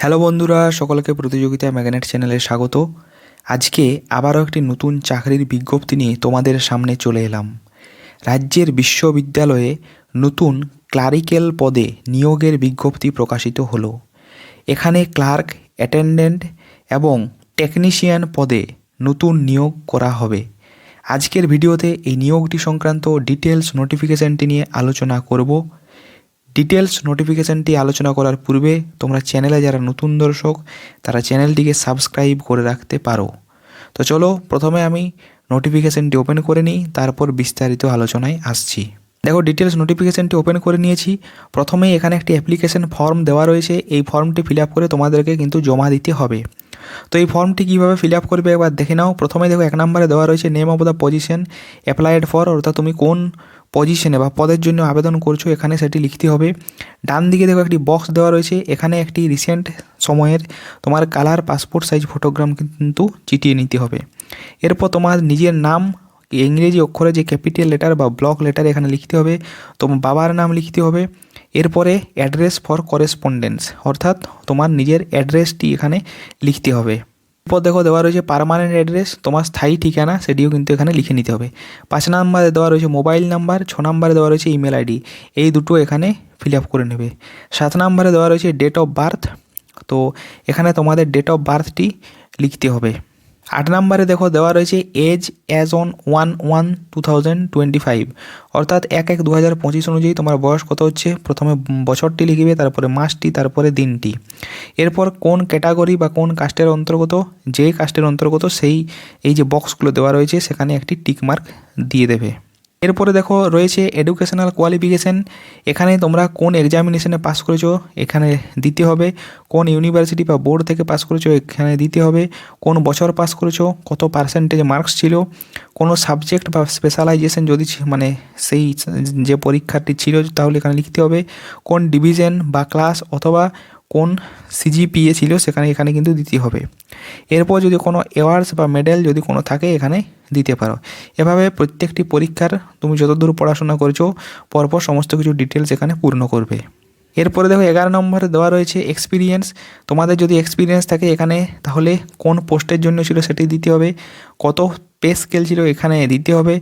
Hello বন্ধুরা, সকলকে প্রতিযোগিতা ম্যাগনেট চ্যানেলে স্বাগত। আজকে আবারও একটি নতুন চাকরির বিজ্ঞপ্তি নিয়ে তোমাদের সামনে চলে এলাম। রাজ্যের বিশ্ববিদ্যালয়ে নতুন ক্লারিক্যাল পদে নিয়োগের বিজ্ঞপ্তি প্রকাশিত হলো। এখানে ক্লার্ক, অ্যাটেন্ডেন্ট এবং টেকনিশিয়ান পদে নতুন নিয়োগ করা হবে। আজকের ভিডিওতে এই নিয়োগটি সংক্রান্ত ডিটেলস নোটিফিকেশানটি নিয়ে আলোচনা করব। ডিটেলস নোটিফিকেশানটি আলোচনা করার পূর্বে তোমরা চ্যানেলে যারা নতুন দর্শক তারা চ্যানেলটিকে সাবস্ক্রাইব করে রাখতে পারো। তো চলো প্রথমে আমি নোটিফিকেশানটি ওপেন করে নিই, তারপর বিস্তারিত আলোচনায় আসছি। দেখো, ডিটেলস নোটিফিকেশানটি ওপেন করে নিয়েছি। প্রথমেই এখানে একটি অ্যাপ্লিকেশন ফর্ম দেওয়া রয়েছে। এই ফর্মটি ফিল আপ করে তোমাদেরকে কিন্তু জমা দিতে হবে। তো এই ফর্মটি কীভাবে ফিল আপ করবে একবার দেখে নাও। প্রথমে দেখো 1 নম্বরে দেওয়া রয়েছে name of the position applied for, অর্থাৎ তুমি কোন পজিশনে বা পদের জন্য আবেদন করছো এখানে সেটি লিখতে হবে। ডান দিকে দেখো একটি বক্স দেওয়া রয়েছে, এখানে একটি রিসেন্ট সময়ের তোমার কালার পাসপোর্ট সাইজ ফটোগ্রাম কিন্তু চিটিয়ে নিতে হবে। এরপর তোমার নিজের নাম ইংরেজি অক্ষরে যে ক্যাপিটাল লেটার বা ব্লক লেটার এখানে লিখতে হবে, তোমার বাবার নাম লিখতে হবে। এরপরে অ্যাড্রেস ফর করেসপন্ডেন্স, অর্থাৎ তোমার নিজের অ্যাড্রেসটি এখানে লিখতে হবে। এরপর দেখো দেওয়া রয়েছে পার্মানেন্ট অ্যাড্রেস, তোমার স্থায়ী ঠিকানা, সেটিও কিন্তু এখানে লিখে নিতে হবে। 5 নম্বরে দেওয়া রয়েছে মোবাইল নাম্বার, 6 নম্বরে দেওয়া রয়েছে ইমেল আইডি, এই দুটো এখানে ফিল আপ করে নেবে। 7 নম্বরে দেওয়া রয়েছে ডেট অফ বার্থ, তো এখানে তোমাদের ডেট অফ বার্থটি লিখতে হবে। 8 নম্বরে দেখো দেওয়া রয়েছে এজ অ্যাজ অন 1/1/2025, অর্থাৎ 1/1/2025 অনুযায়ী তোমার বয়স কত হচ্ছে। প্রথমে বছরটি লিখবে, তারপরে মাসটি, তারপরে দিনটি। এরপর কোন ক্যাটাগরি বা কোন কাস্টের অন্তর্গত, যেই কাস্টের অন্তর্গত সেই এই যে বক্সগুলো দেওয়া রয়েছে সেখানে একটি টিক মার্ক দিয়ে দেবে। এরপরে দেখো রয়েছে এডুকেশনাল কোয়ালিফিকেশান, এখানে তোমরা কোন এক্সামিনেশনে পাস করেছো এখানে দিতে হবে, কোন ইউনিভার্সিটি বা বোর্ড থেকে পাস করেছো এখানে দিতে হবে, কোন বছর পাস করেছো, কত পার্সেন্টেজ মার্কস ছিল, কোনো সাবজেক্ট বা স্পেশালাইজেশন যদি মানে সেই যে পরীক্ষাটি ছিল তাহলে এখানে লিখতে হবে, কোন ডিভিশন বা ক্লাস অথবা কোন সিজিপিএ ছিল সেখানে এখানে কিন্তু দিতে হবে। এরপর যদি কোনো অ্যাওয়ার্ডস বা মেডেল যদি কোনো থাকে এখানে দিতে পারো। এভাবে প্রত্যেকটি পরীক্ষার তুমি যতদূর পড়াশোনা করছো পরপর সমস্ত কিছু ডিটেলস এখানে পূর্ণ করবে। এরপরে দেখো 11 নম্বরে দেওয়া রয়েছে এক্সপিরিয়েন্স, তোমাদের যদি এক্সপিরিয়েন্স থাকে এখানে তাহলে কোন পোস্টের জন্য ছিল সেটি দিতে হবে, কত পে স্কেল ছিল এখানে দিতে হবে,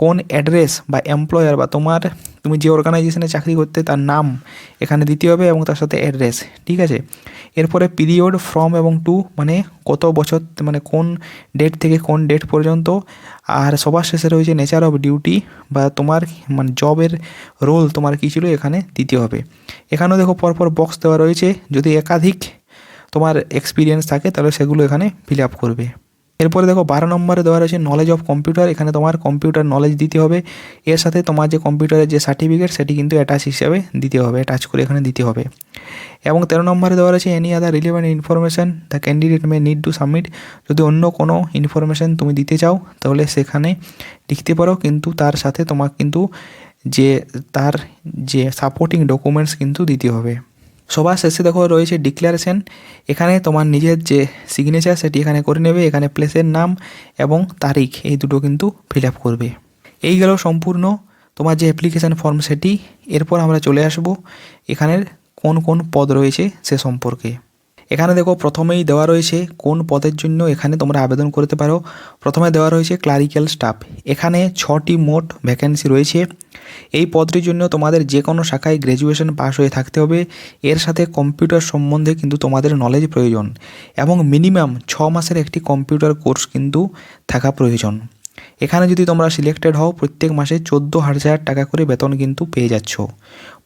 কোন অ্যাড্রেস বা এমপ্লয়ার বা তুমি যে অর্গানাইজেশনে চাকরি করতে তার নাম এখানে দিতে হবে এবং তার সাথে অ্যাড্রেস, ঠিক আছে। এরপরে পিরিয়ড ফ্রম এবং টু, মানে কত বছর, মানে কোন ডেট থেকে কোন ডেট পর্যন্ত। আর সবার শেষে রয়েছে নেচার অফ ডিউটি বা তোমার মানে জবের রোল তোমার কী ছিল এখানে দিতে হবে। এখানেও দেখো পরপর বক্স দেওয়া রয়েছে, যদি একাধিক তোমার এক্সপিরিয়েন্স থাকে তাহলে সেগুলো এখানে ফিল আপ করবে। এরপরে দেখো 12 নম্বরে দেওয়া রয়েছে নলেজ অফ কম্পিউটার, এখানে তোমার কম্পিউটার নলেজ দিতে হবে। এর সাথে তোমার যে কম্পিউটারের যে সার্টিফিকেট সেটি কিন্তু অ্যাটাচ হিসাবে দিতে হবে, অ্যাটাচ করে এখানে দিতে হবে। এবং 13 নম্বরে দেওয়া রয়েছে any other relevant information the candidate may need to submit, যদি অন্য কোনো ইনফরমেশান তুমি দিতে চাও তাহলে সেখানে লিখতে পারো, কিন্তু তার সাথে তোমার কিন্তু তার যে সাপোর্টিং ডকুমেন্টস কিন্তু দিতে হবে। সবার শেষে দেখো রয়েছে ডিক্লারেশন, এখানে তোমার নিজের যে সিগনেচার সেটি এখানে করে নেবে, এখানে প্লেসের নাম এবং তারিখ এই দুটো কিন্তু ফিল আপ করবে। এই গেল সম্পূর্ণ তোমার যে অ্যাপ্লিকেশান ফর্ম সেটি। এরপর আমরা চলে আসব এখানের কোন কোন পদ রয়েছে সে সম্পর্কে। এখানে দেখো প্রথমেই দেওয়া রয়েছে কোন পদের জন্য এখানে তোমরা আবেদন করতে পারো। প্রথমে দেওয়া রয়েছে ক্লারিক্যাল স্টাফ, এখানে 6টি মোট ভ্যাকেন্সি রয়েছে। এই পদটির জন্য তোমাদের যে কোনো শাখায় গ্র্যাজুয়েশন পাস হয়ে থাকতে হবে, এর সাথে কম্পিউটার সম্বন্ধে কিন্তু তোমাদের নলেজ প্রয়োজন এবং মিনিমাম 6 মাসের একটি কম্পিউটার কোর্স কিন্তু থাকা প্রয়োজন। এখানে যদি তোমরা সিলেক্টেড হও প্রত্যেক মাসে 14,000 টাকা করে বেতন কিন্তু পেয়ে যাচ্ছ।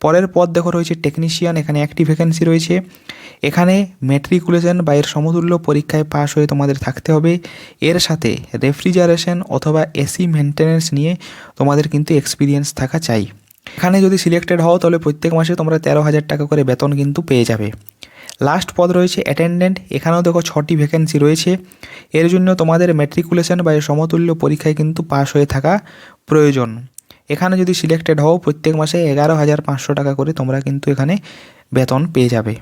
পরের পদ দেখো রয়েছে টেকনিশিয়ান, এখানে একটি ভ্যাকেন্সি রয়েছে। এখানে ম্যাট্রিকুলেশন বা এর সমতুল্য পরীক্ষায় পাস হয়ে তোমাদের থাকতে হবে, এর সাথে রেফ্রিজারেশন অথবা এসি মেনটেন্যান্স নিয়ে তোমাদের কিন্তু এক্সপিরিয়েন্স থাকা চাই। এখানে যদি সিলেক্টেড হও তাহলে প্রত্যেক মাসে তোমরা 13,000 টাকা করে বেতন কিন্তু পেয়ে যাবে। লাস্ট পদ রয়েছে অ্যাটেন্ডেন্ট, এখানেও দেখো 6টি ভ্যাকেন্সি রয়েছে। এর জন্য তোমাদের ম্যাট্রিকুলেশন বা এর সমতুল্য পরীক্ষায় কিন্তু পাস হয়ে থাকা প্রয়োজন। এখানে যদি সিলেক্টেড হও প্রত্যেক মাসে 11,500 টাকা করে তোমরা কিন্তু এখানে বেতন পেয়ে যাবে।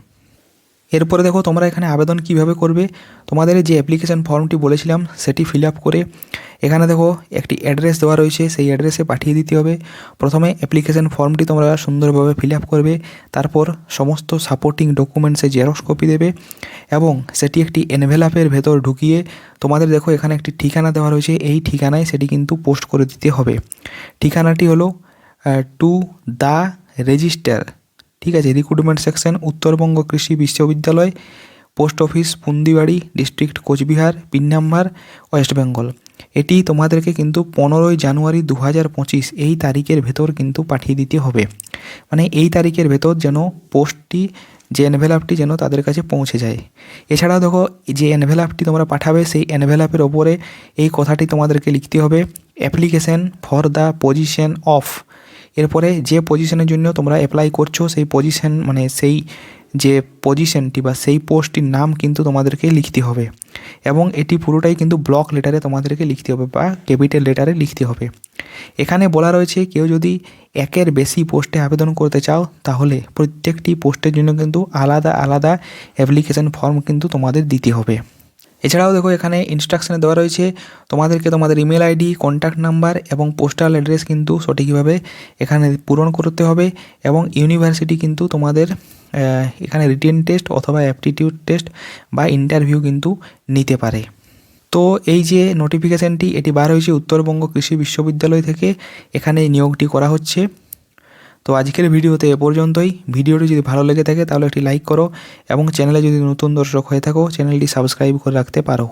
এরপরে দেখো তোমরা এখানে আবেদন কিভাবে করবে। তোমাদের যে অ্যাপ্লিকেশন ফর্মটি বলেছিলাম সেটি ফিল আপ করে এখানে দেখো একটি অ্যাড্রেস দেওয়া রয়েছে, সেই অ্যাড্রেসে পাঠিয়ে দিতে হবে। প্রথমে অ্যাপ্লিকেশন ফর্মটি তোমরা সুন্দরভাবে ফিল আপ করবে, তারপর সমস্ত সাপোর্টিং ডকুমেন্টসে জেরক্স কপি দেবে এবং সেটি একটি এনভেলাপের ভেতর ঢুকিয়ে তোমাদের দেখো এখানে একটি ঠিকানা দেওয়া রয়েছে, এই ঠিকানায় সেটি কিন্তু পোস্ট করে দিতে হবে। ঠিকানাটি হলো টু দ্য রেজিস্টার, ঠিক আছে, recruitment section, Uttarbanga Krishi Viswavidyalaya, post office Pundibari, district Cooch Behar, pin number West Bengal. এটি তোমাদেরকে কিন্তু 15ই জানুয়ারি 2025 এই তারিখের ভেতর কিন্তু পাঠিয়ে দিতে হবে। মানে এই তারিখের ভেতর যেন পোস্টটি, যে এনভেলাপটি যেন তাদের কাছে পৌঁছে যায়। এছাড়াও দেখো যে এনভেলাপটি তোমরা পাঠাবে সেই এনভেলাপের ওপরে এই কথাটি তোমাদেরকে লিখতে হবে, application for the position of. এরপরে যে পজিশনের জন্য তোমরা অ্যাপ্লাই করছো সেই পজিশন, মানে সেই যে পজিশনটি বা সেই পোস্টটির নাম কিন্তু তোমাদেরকে লিখতে হবে এবং এটি পুরোটাই কিন্তু ব্লক লেটারে তোমাদেরকে লিখতে হবে বা ক্যাপিটাল লেটারে লিখতে হবে। এখানে বলা রয়েছে কেউ যদি একের বেশি পোস্টে আবেদন করতে চাও তাহলে প্রত্যেকটি পোস্টের জন্য কিন্তু আলাদা আলাদা অ্যাপ্লিকেশন ফর্ম কিন্তু তোমাদের দিতে হবে। এছাড়াও দেখো এখানে ইনস্ট্রাকশনে দেওয়া রয়েছে তোমাদেরকে তোমাদের ইমেল আইডি, কন্ট্যাক্ট নাম্বার এবং পোস্টাল অ্যাড্রেস কিন্তু সঠিকভাবে এখানে পূরণ করতে হবে এবং ইউনিভার্সিটি কিন্তু তোমাদের এখানে রিটেন টেস্ট অথবা অ্যাপটিটিউড টেস্ট বা ইন্টারভিউ কিন্তু নিতে পারে। তো এই যে নোটিফিকেশানটি এটি বার হয়েছে উত্তরবঙ্গ কৃষি বিশ্ববিদ্যালয় থেকে, এখানে নিয়োগটি করা হচ্ছে। তো আজকের ভিডিওতে এ পর্যন্তই। ভিডিওটি যদি ভালো লেগে থাকে তাহলে একটি লাইক করো এবং চ্যানেলে যদি নতুন দর্শক হয়ে থাকো চ্যানেলটি সাবস্ক্রাইব করে রাখতে পারো।